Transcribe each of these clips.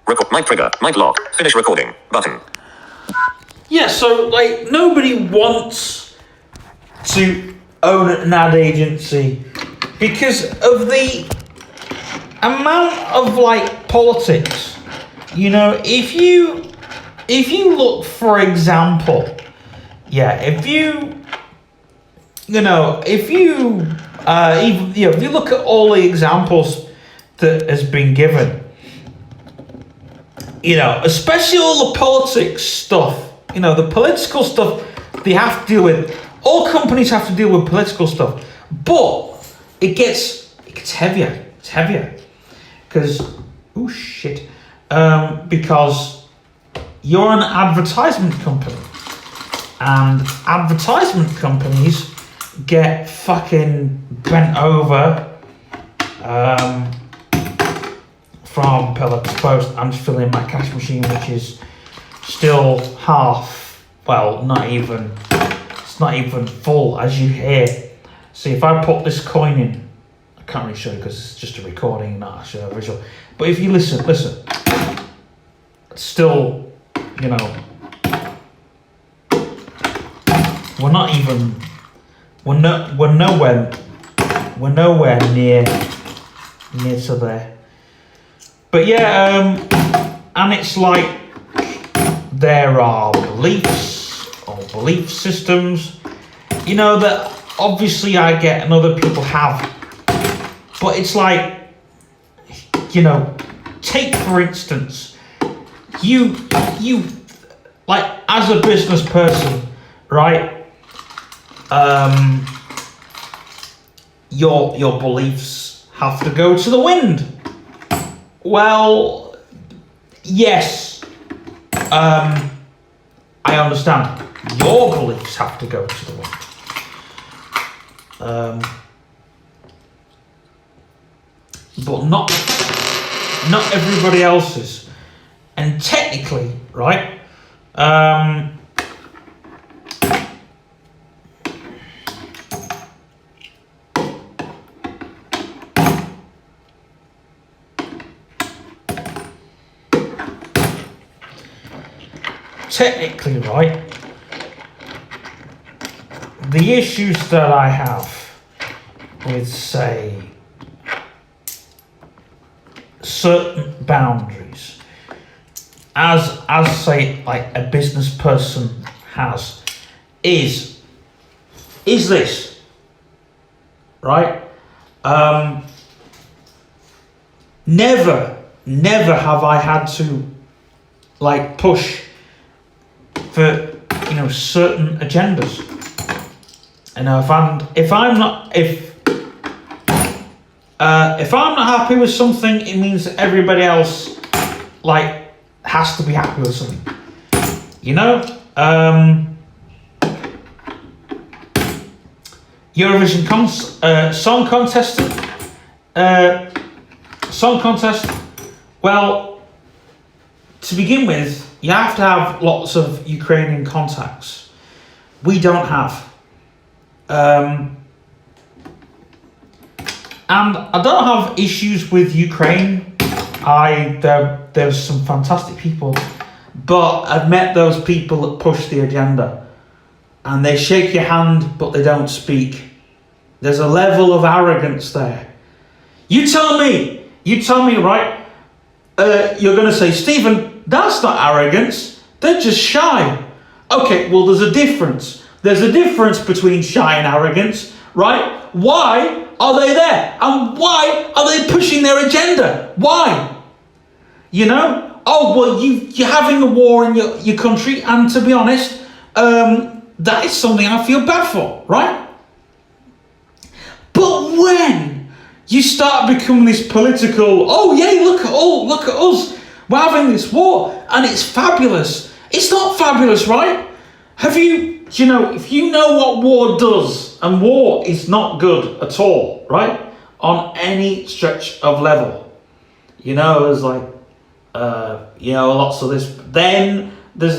Record. Mic trigger. Mic lock. Finish recording. Button. Yeah, so like nobody wants to own an ad agency because of the amount of like politics. You know, if you look, for example, if you look at all the examples that has been given, especially all the politics stuff, the political stuff they have to deal with. All companies have to deal with political stuff, but it gets heavier. It's heavier because because you're an advertisement company, and advertisement companies get fucking bent over from pillar to post. I'm just filling my cash machine, which is still it's not even full, as you hear. See, if I put this coin in, I can't really show you because it's just a recording, not actually a visual. But if you listen, it's still, we're nowhere near to there. But and it's like there are beliefs or belief systems, that obviously I get and other people have. But it's like, take for instance, you like as a business person, right? Your beliefs have to go to the wind. Well, yes, I understand. Your beliefs have to go to the wind. But not everybody else's. And technically, right? Technically, right, the issues that I have with, say, certain boundaries, as say, like a business person has, is this, right? Never have I had to, like, push for certain agendas. And if I'm not happy with something, it means that everybody else like has to be happy with something. Eurovision song contest. Well, to begin with, you have to have lots of Ukrainian contacts. We don't have. And I don't have issues with Ukraine. There's some fantastic people, but I've met those people that push the agenda, and they shake your hand, but they don't speak. There's a level of arrogance there. You tell me, right? You're going to say, Stephen, that's not arrogance. They're just shy. Okay, well, there's a difference. There's a difference between shy and arrogance, right? Why are they there? And why are they pushing their agenda? Why? Oh, well, you're having a war in your country, and to be honest, that is something I feel bad for, right? But when you start becoming this political, oh yeah, look at us, we're having this war, and it's fabulous. It's not fabulous, right? If you know what war does, and war is not good at all, right? On any stretch of level. There's like, lots of this. Then there's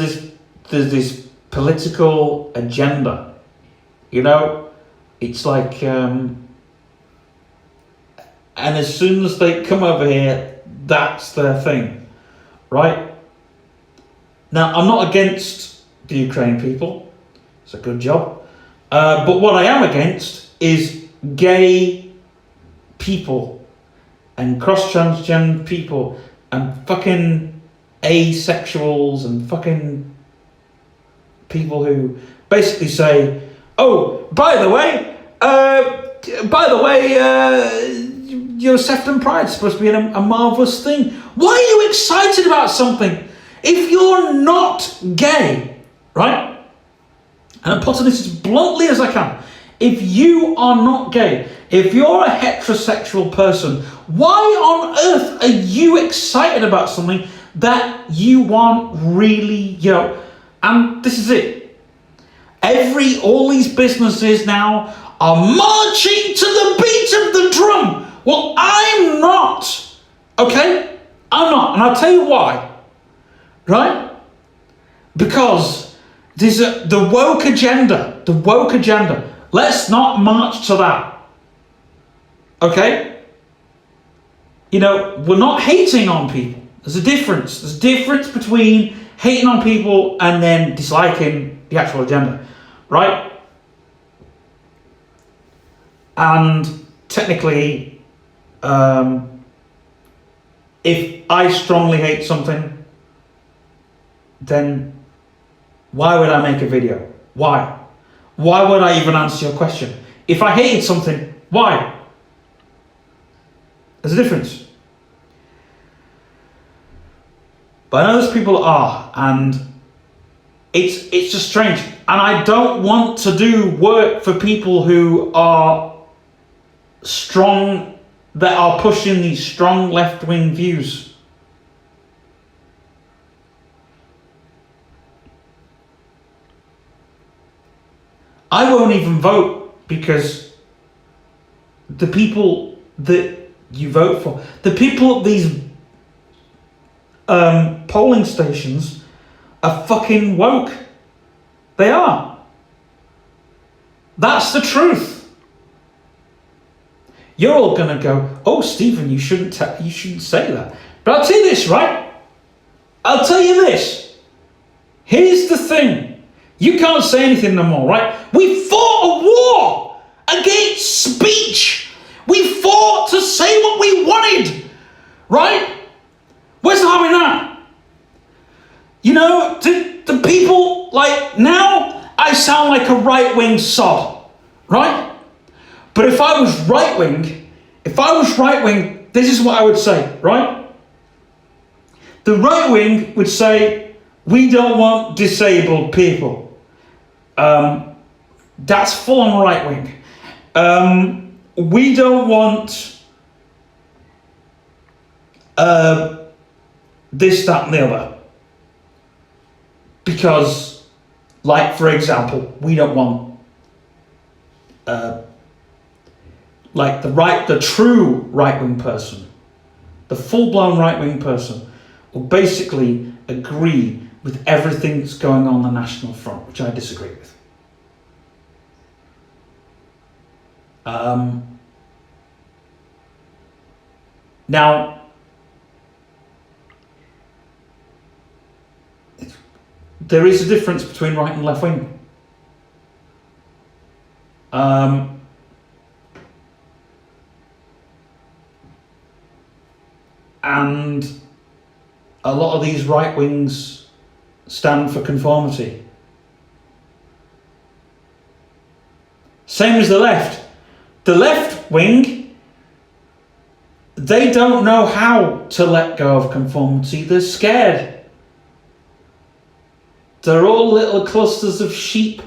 this political agenda. It's like, and as soon as they come over here, that's their thing. right? Now, I'm not against the Ukrainian people. It's a good job. But what I am against is gay people and cross-transgender people and fucking asexuals and fucking people who basically say, oh, by the way, your Sefton Pride's supposed to be a marvellous thing. Why are you excited about something if you're not gay, right? And I'm putting this as bluntly as I can. If you are not gay, if you're a heterosexual person, why on earth are you excited about something that you aren't really, and this is it. All these businesses now are marching to the beat of the drum. Well, I'm not, okay? I'm not, and I'll tell you why, right? Because there's the woke agenda. Let's not march to that, okay? We're not hating on people. There's a difference. There's a difference between hating on people and then disliking the actual agenda, right? And technically, if I strongly hate something, then why would I make a video? Why? Why would I even answer your question? If I hated something, why? There's a difference. But I know those people are, and it's just strange. And I don't want to do work for people who are strong, that are pushing these strong left-wing views. I won't even vote because the people that you vote for, the people at these polling stations are fucking woke. They are. That's the truth. You're all gonna go, oh, Stephen, you shouldn't say that. But I'll tell you this, right? I'll tell you this. Here's the thing. You can't say anything no more, right? We fought a war against speech. We fought to say what we wanted, right? Where's the harm in that? To people, like, now I sound like a right-wing sod, right? But if I was right-wing, this is what I would say, right? The right-wing would say, we don't want disabled people. That's full-on right-wing. We don't want this, that, and the other. Because, like, for example, we don't want the true right-wing person, the full-blown right-wing person, will basically agree with everything that's going on the National Front, which I disagree with. Now, there is a difference between right and left wing. And a lot of these right wings stand for conformity. Same as the left. The left wing, they don't know how to let go of conformity. They're scared. They're all little clusters of sheep.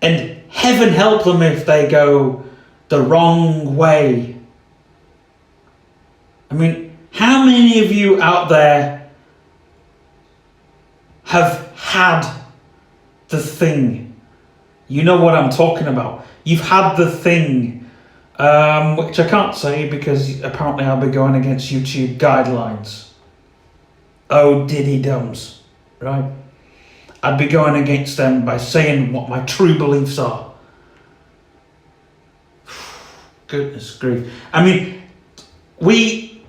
And heaven help them if they go the wrong way. I mean, how many of you out there have had the thing? You know what I'm talking about. You've had the thing, which I can't say because apparently I'll be going against YouTube guidelines. Oh, diddy-dums, right? I'd be going against them by saying what my true beliefs are. Goodness grief. I mean, We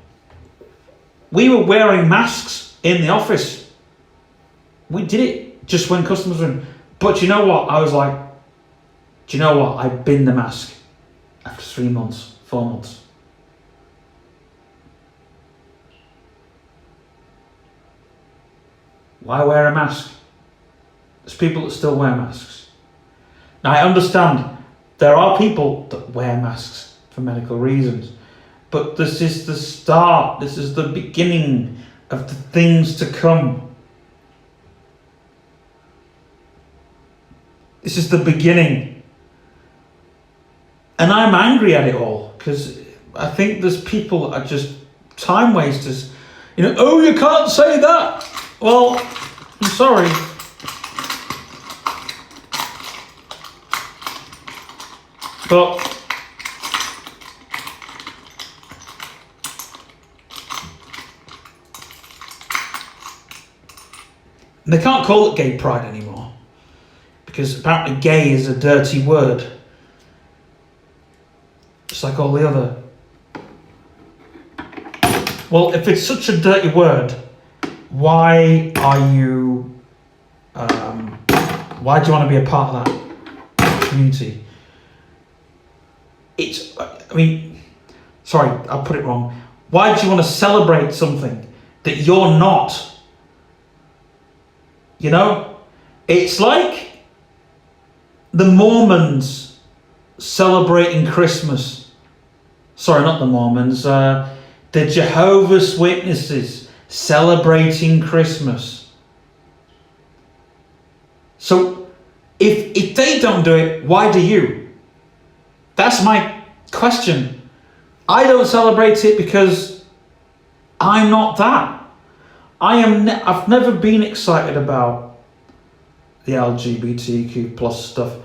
were wearing masks in the office. We did it just when customers were in. But you know what? I was like, do you know what? I binned the mask after 3 months, 4 months. Why wear a mask? There's people that still wear masks. Now I understand there are people that wear masks for medical reasons, but this is the start. This is the beginning of the things to come. This is the beginning. And I'm angry at it all because I think there's people that are just time wasters. You know, oh, you can't say that. Well, I'm sorry. But they can't call it gay pride anymore because apparently gay is a dirty word. Just like all the other. Well, if it's such a dirty word, why do you want to be a part of that community? Sorry, I'll put it wrong. Why do you want to celebrate something that you're not? You know, it's like the Mormons celebrating Christmas. Sorry, not the Mormons. The Jehovah's Witnesses celebrating Christmas. So, if they don't do it, why do you? That's my question. I don't celebrate it because I'm not that. I've never been excited about the LGBTQ plus stuff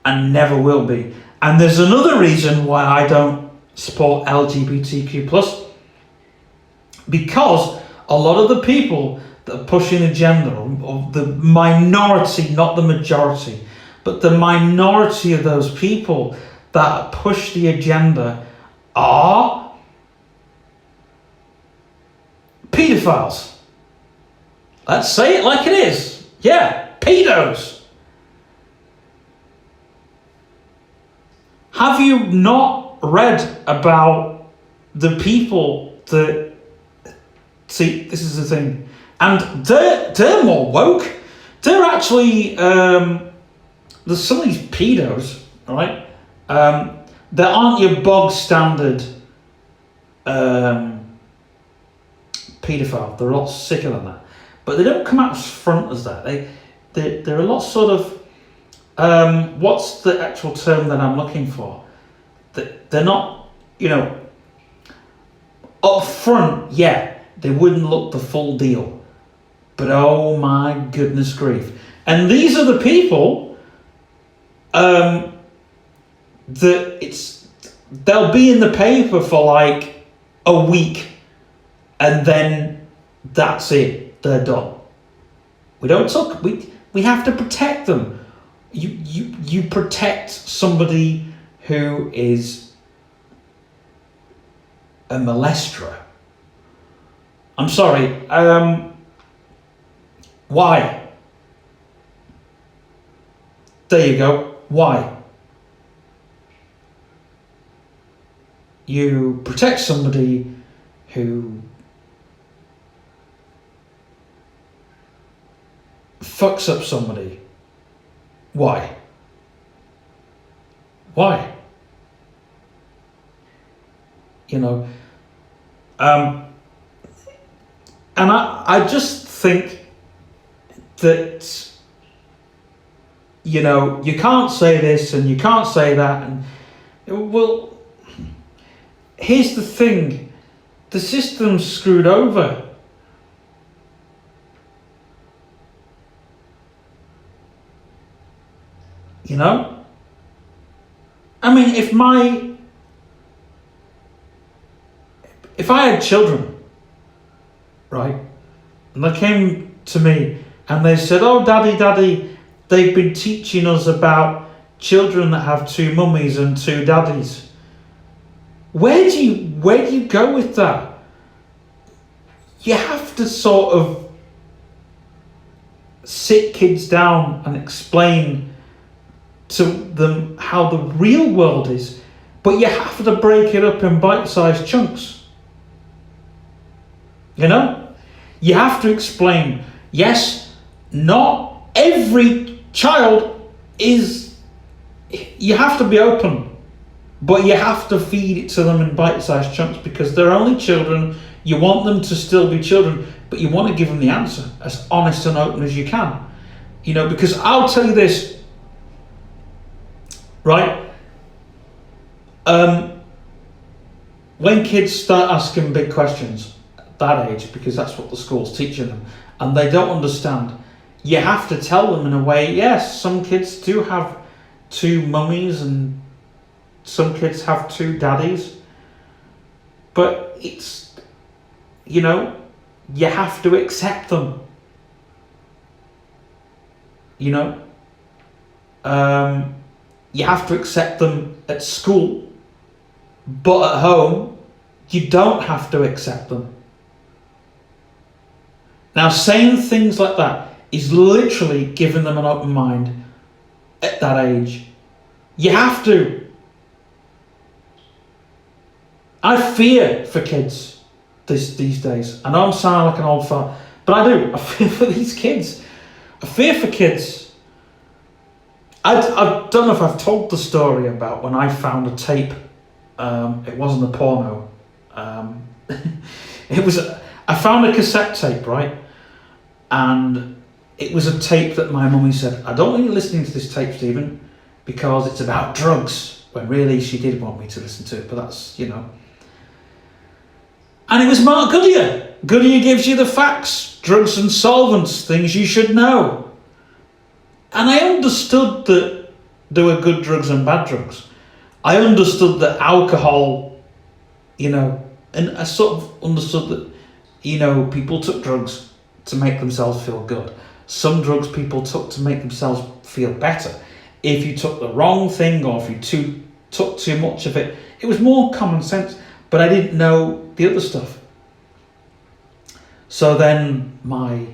and never will be. And there's another reason why I don't support LGBTQ plus, because a lot of the people that are pushing the agenda, or the minority, not the majority, but the minority of those people that push the agenda are pedophiles. Let's say it like it is. Yeah, pedos. Have you not read about the people that... See, this is the thing. And they're more woke. They're actually... there's some of these pedos, right? There aren't your bog standard paedophile. They're a lot sicker than that, but they don't come out as front as that. They're a lot sort of what's the actual term that I'm looking for? They're not, you know, up front. Yeah, they wouldn't look the full deal, but oh my goodness grief! And these are the people. They'll be in the paper for like a week and then that's it, they're done. We don't talk, we have to protect them. You protect somebody who is a molester. I'm sorry, why? There you go, why? You protect somebody who fucks up somebody. Why? Why? You know, and I just think that, you know, you can't say this and you can't say that, and well, here's the thing, the system's screwed over. You know? I mean, if I had children, right, and they came to me and they said, oh, daddy, they've been teaching us about children that have two mummies and two daddies. Where do you go with that? You have to sort of sit kids down and explain to them how the real world is, but you have to break it up in bite-sized chunks. You know? You have to explain, yes, not every child is... You have to be open, but you have to feed it to them in bite-sized chunks because they're only children. You want them to still be children, but you want to give them the answer as honest and open as you can. You know, because I'll tell you this, right? When kids start asking big questions at that age, because that's what the school's teaching them, and they don't understand, you have to tell them in a way, yes, some kids do have 2 mummies and some kids have 2 daddies, but it's, you know, you have to accept them. You know, you have to accept them at school, but at home, you don't have to accept them. Now, saying things like that is literally giving them an open mind at that age. You have to. I fear for kids these days. I know I'm sounding like an old fart, but I do. I fear for these kids. I fear for kids. I don't know if I've told the story about when I found a tape. It wasn't a porno. It was. I found a cassette tape, right? And it was a tape that my mummy said, I don't want you listening to this tape, Stephen, because it's about drugs. When really she did want me to listen to it, but that's, you know. And it was Mark Goodyear. Goodyear gives you the facts, drugs and solvents, things you should know. And I understood that there were good drugs and bad drugs. I understood that alcohol, you know, and I sort of understood that, you know, people took drugs to make themselves feel good. Some drugs people took to make themselves feel better. If you took the wrong thing or if you took too much of it, it was more common sense, but I didn't know the other stuff. So then my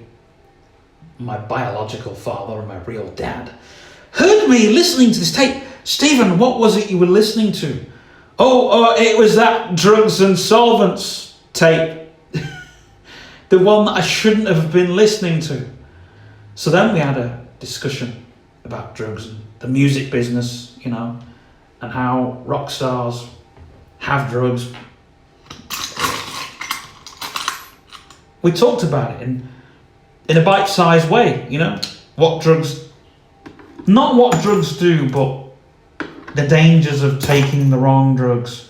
biological father and my real dad heard me listening to this tape. Stephen, what was it you were listening to? Oh, it was that drugs and solvents tape. The one that I shouldn't have been listening to. So then we had a discussion about drugs and the music business, you know, and how rock stars have drugs. We talked about it in a bite-sized way, you know, not what drugs do, but the dangers of taking the wrong drugs.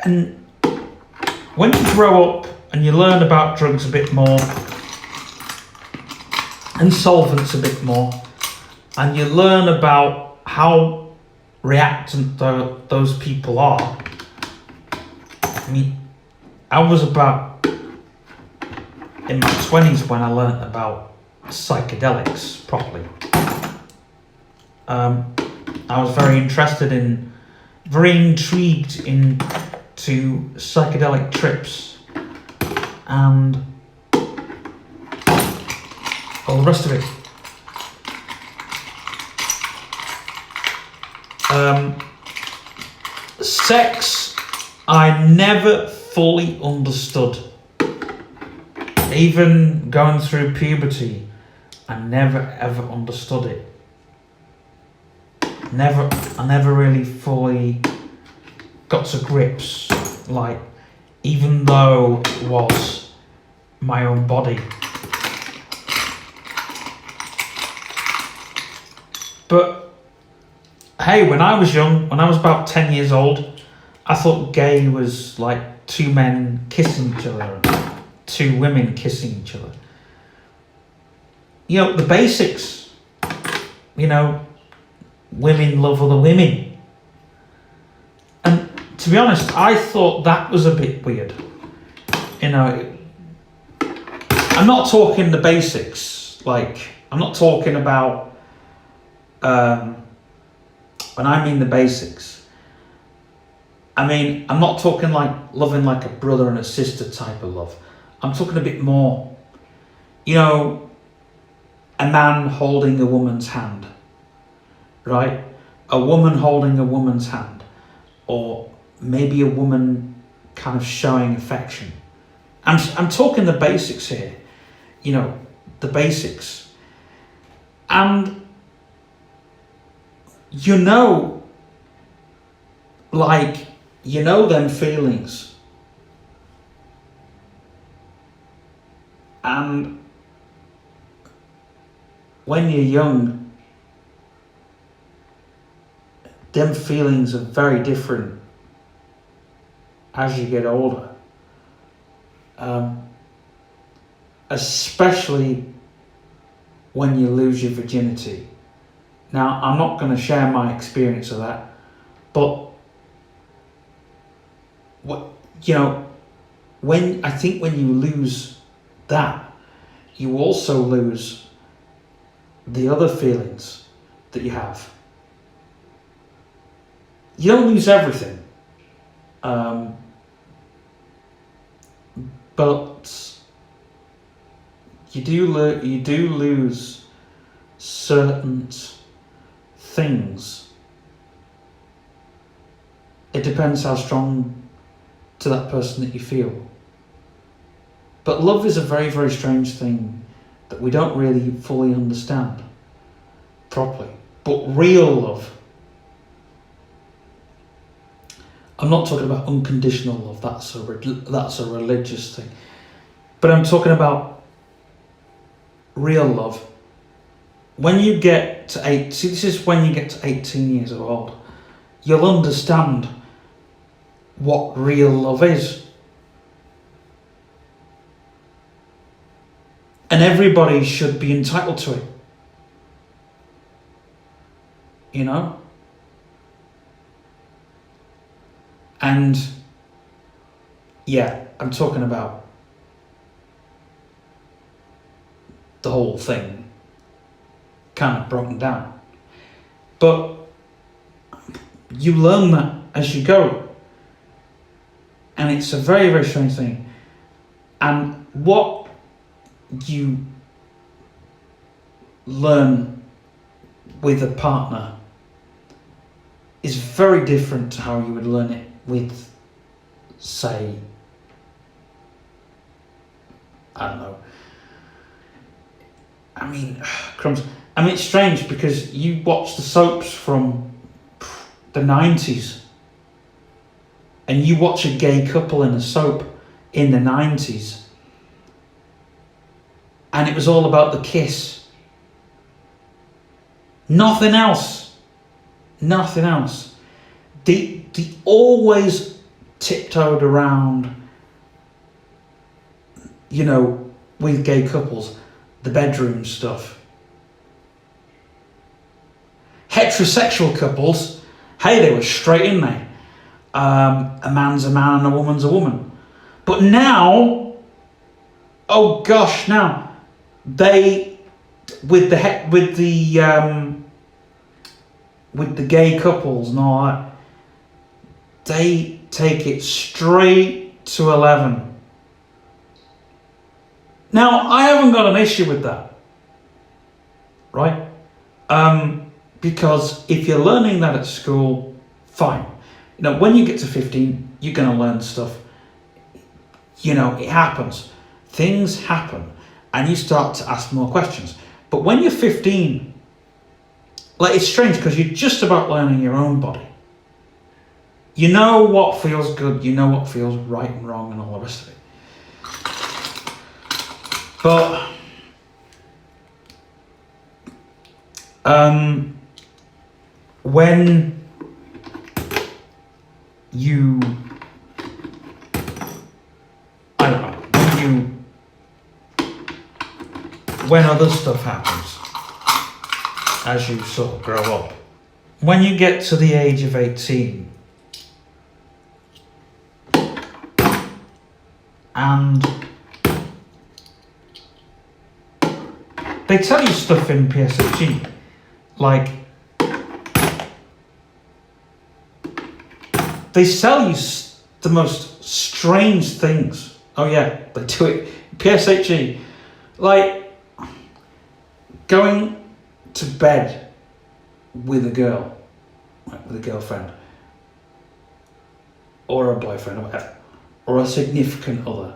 And when you grow up and you learn about drugs a bit more, and solvents a bit more, and you learn about how reactant those people are. I mean, I was about in my 20s when I learned about psychedelics properly. I was very intrigued into psychedelic trips and all the rest of it. Sex, I never fully understood. Even going through puberty, I never ever understood it. I never really fully got to grips, like, even though it was my own body. But hey, when I was young, when I was about 10 years old, I thought gay was like 2 men kissing each other, 2 women kissing each other. You know, the basics. You know, women love other women. And to be honest, I thought that was a bit weird. You know, I'm not talking the basics. Like, I'm not talking about, when I mean the basics, I mean, I'm not talking like loving like a brother and a sister type of love. I'm talking a bit more, you know, a man holding a woman's hand, right? A woman holding a woman's hand, or maybe a woman kind of showing affection. I'm talking the basics here, you know, the basics. And, you know, like, you know them feelings. And when you're young, them feelings are very different as you get older. Especially when you lose your virginity. Now, I'm not going to share my experience of that, but you know, when you lose that, you also lose the other feelings that you have. You don't lose everything, but you do lose certain things. It depends how strong to that person that you feel. But love is a very, very strange thing that we don't really fully understand properly. But real love, I'm not talking about unconditional love, that's a religious thing. But I'm talking about real love. When you get to this is when you get to 18 years old, you'll understand what real love is. And everybody should be entitled to it. You know? And yeah, I'm talking about the whole thing kind of broken down. But you learn that as you go. And it's a very, very strange thing. And what you learn with a partner is very different to how you would learn it with, say, I don't know. I mean, crumbs. I mean, it's strange because you watch the soaps from the 90s and you watch a gay couple in a soap in the 90s and it was all about the kiss. Nothing else. Nothing else. They always tiptoed around, you know, with gay couples, the bedroom stuff. Heterosexual couples, hey, they were straight in there. A man's a man and a woman's a woman. But now, oh gosh, now they with the gay couples and all that, they take it straight to 11. Now, I haven't got an issue with that, right? Because if you're learning that at school, fine. You know, when you get to 15, you're going to learn stuff. You know, it happens. Things happen. And you start to ask more questions. But when you're 15, like, it's strange because you're just about learning your own body. You know what feels good. You know what feels right and wrong and all the rest of it. But when you, I don't know, when other stuff happens as you sort of grow up, when you get to the age of 18 and they tell you stuff in PSHE, like they sell you the most strange things. Oh yeah, they do it. PSHE, like going to bed with a girl, like with a girlfriend, or a boyfriend, or whatever, or a significant other.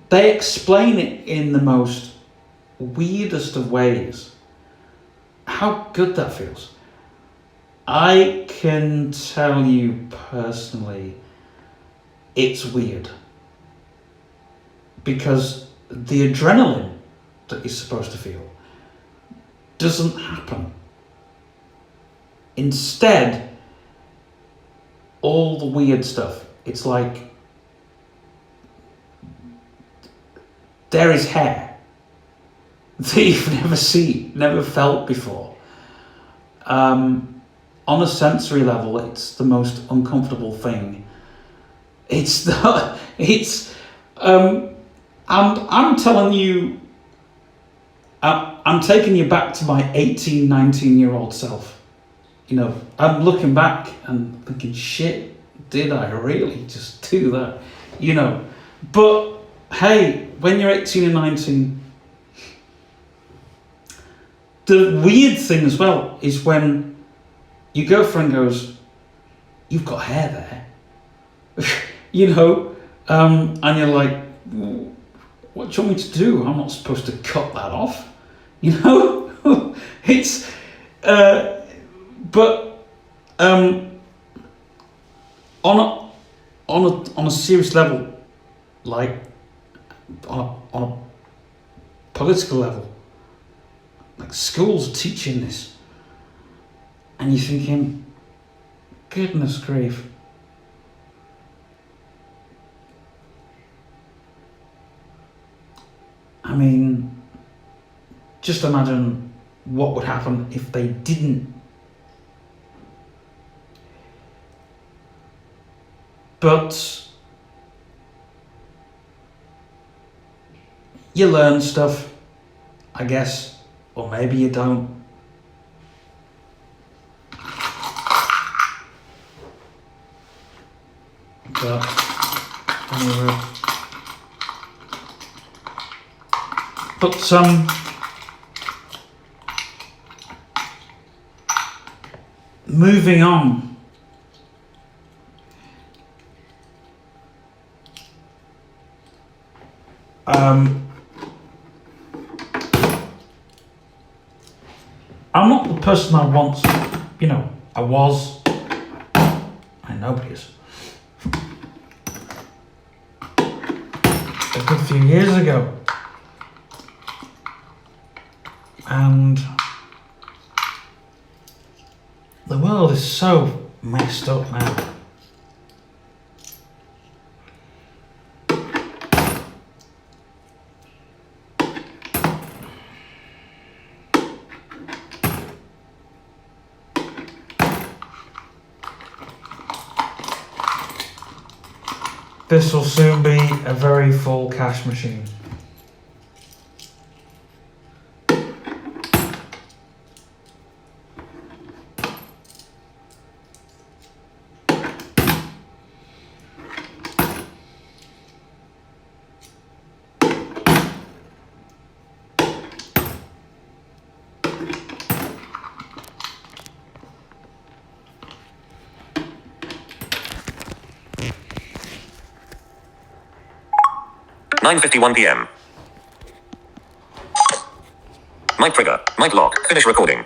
They explain it in the most weirdest of ways. How good that feels. I can tell you personally, it's weird. Because the adrenaline that you're supposed to feel doesn't happen. Instead, all the weird stuff, it's like there is hair that you've never seen, never felt before. On a sensory level, it's the most uncomfortable thing. I'm telling you, I'm taking you back to my 18, 19-year-old self. You know, I'm looking back and thinking, shit, did I really just do that? You know, but hey, when you're 18 and 19, the weird thing as well is when your girlfriend goes, you've got hair there. You know, and you're like, what do you want me to do? I'm not supposed to cut that off. You know, it's, but on a serious level, like on a political level, like schools are teaching this, and you're thinking, goodness grief. I mean, just imagine what would happen if they didn't. But you learn stuff, I guess, or maybe you don't. But anyway. But moving on. I'm not the person I once, I was. I nobody is. A good few years ago. And the world is so messed up now. This will soon be a very full cash machine. (9:51 p.m.) Mic trigger. Mic lock. Finish recording.